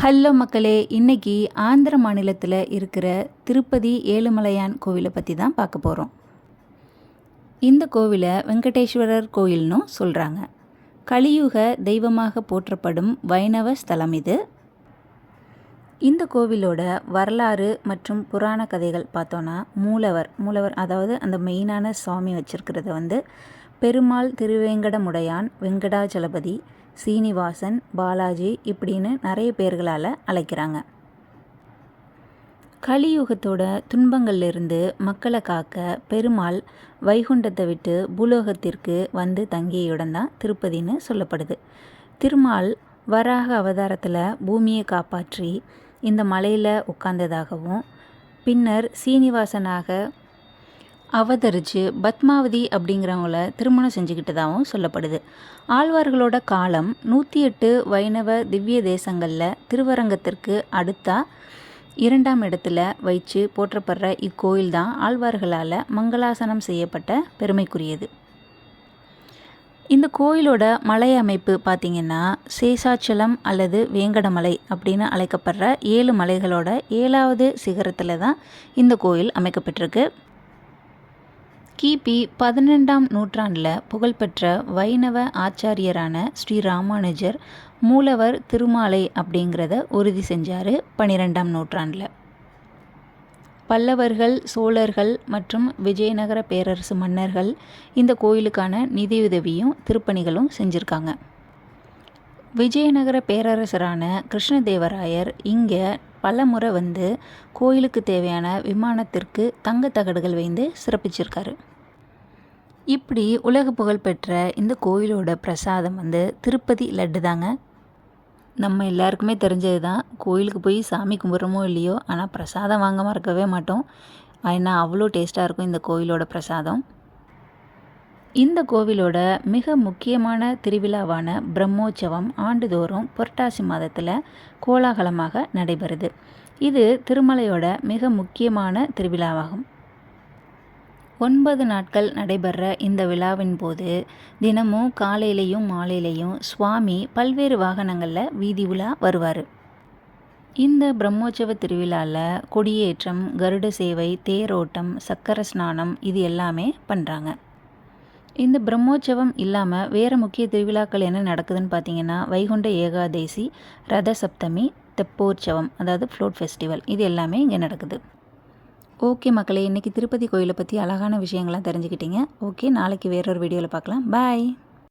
Hello மக்களே, இன்னைக்கு ஆந்திர மாநிலத்தில் இருக்கிற திருப்பதி ஏழுமலையான் கோவிலை பற்றி தான் பார்க்க போகிறோம். இந்த கோவிலை வெங்கடேஸ்வரர் கோயில்னும் சொல்கிறாங்க. கலியுக தெய்வமாக போற்றப்படும் வைணவ ஸ்தலம் இது. இந்த கோவிலோட வரலாறு மற்றும் புராண கதைகள் பார்த்தோன்னா மூலவர் அதாவது அந்த மெயினான சுவாமி வச்சிருக்கிறது பெருமாள் திருவேங்கடமுடையான், வெங்கடாச்சலபதி, சீனிவாசன், பாலாஜி இப்படின்னு நிறைய பேர்களால் அழைக்கிறாங்க. கலியுகத்தோட துன்பங்கள்லேருந்து மக்களை காக்க பெருமாள் வைகுண்டத்தை விட்டு பூலோகத்திற்கு வந்து தங்கிய இடம் தான் திருப்பதின்னு சொல்லப்படுது. திருமால் வராக அவதாரத்தில் பூமியை காப்பாற்றி இந்த மலையில் உட்கார்ந்ததாகவும், பின்னர் சீனிவாசனாக அவதரித்து பத்மாவதி அப்படிங்கிறவங்கள திருமணம் செஞ்சுக்கிட்டதாகவும் சொல்லப்படுது. ஆழ்வார்களோட காலம் 108 வைணவ திவ்ய தேசங்களில் திருவரங்கத்திற்கு அடுத்தா 2ஆம் இடத்துல வைத்து போற்றப்படுற இக்கோயில் தான் ஆழ்வார்களால் மங்களாசனம் செய்யப்பட்ட பெருமைக்குரியது. இந்த கோயிலோட மலை அமைப்பு பார்த்திங்கன்னா சேஷாச்சலம் அல்லது வேங்கடமலை அப்படின்னு அழைக்கப்படுற 7 மலைகளோட 7வது சிகரத்தில் தான் இந்த கோயில் அமைக்கப்பட்டிருக்கு. கிபி 12ஆம் நூற்றாண்டில் புகழ்பெற்ற வைணவ ஆச்சாரியரான ஸ்ரீ ராமானுஜர் மூலவர் திருமாலை அப்படிங்கிறத உறுதி செஞ்சார் 12ஆம் நூற்றாண்டில். பல்லவர்கள், சோழர்கள் மற்றும் விஜயநகர பேரரசு மன்னர்கள் இந்த கோயிலுக்கான நிதியுதவியும் திருப்பணிகளும் செஞ்சுருக்காங்க. விஜயநகர பேரரசரான கிருஷ்ணதேவராயர் இங்கே பல முறை கோயிலுக்கு தேவையான விமானத்திற்கு தங்கத்தகடுகள் வைத்து சிறப்பிச்சிருக்காரு. இப்படி உலக புகழ்பெற்ற இந்த கோயிலோட பிரசாதம் திருப்பதி லட்டு தாங்க. நம்ம எல்லாருக்குமே தெரிஞ்சது தான், கோயிலுக்கு போய் சாமி கும்பிட்றோமோ இல்லையோ, ஆனால் பிரசாதம் வாங்காமல் இருக்கவே மாட்டோம். ஏன்னா அவ்வளோ டேஸ்ட்டாக இருக்கும் இந்த கோயிலோட பிரசாதம். இந்த கோவிலோட மிக முக்கியமான திருவிழாவான பிரம்மோற்சவம் ஆண்டுதோறும் புரட்டாசி மாதத்தில் கோலாகலமாக நடைபெறுது. இது திருமலையோட மிக முக்கியமான திருவிழாவாகும். 9 நாட்கள் நடைபெற இந்த விழாவின் போது தினமும் காலையிலையும் மாலையிலையும் சுவாமி பல்வேறு வாகனங்களில் வீதி உலா வருவார். இந்த பிரம்மோற்சவ திருவிழாவில் கொடியேற்றம், கருட சேவை, தேரோட்டம், சக்கர ஸ்நானம் இது எல்லாமே பண்ணுறாங்க. இந்த பிரம்மோற்சவம் இல்லாமல் வேறு முக்கிய திருவிழாக்கள் என்ன நடக்குதுன்னு பார்த்தீங்கன்னா வைகுண்ட ஏகாதேசி, ரத சப்தமி, தெப்போற்சவம் அதாவது ஃப்ளோட் ஃபெஸ்டிவல் இது எல்லாமே இங்கே நடக்குது. ஓகே மக்களே, இன்றைக்கி திருப்பதி கோயிலை பற்றி அழகான விஷயங்கள்லாம் தெரிஞ்சுக்கிட்டீங்க. ஓகே, நாளைக்கு வேறொரு வீடியோவில் பார்க்கலாம். பாய்.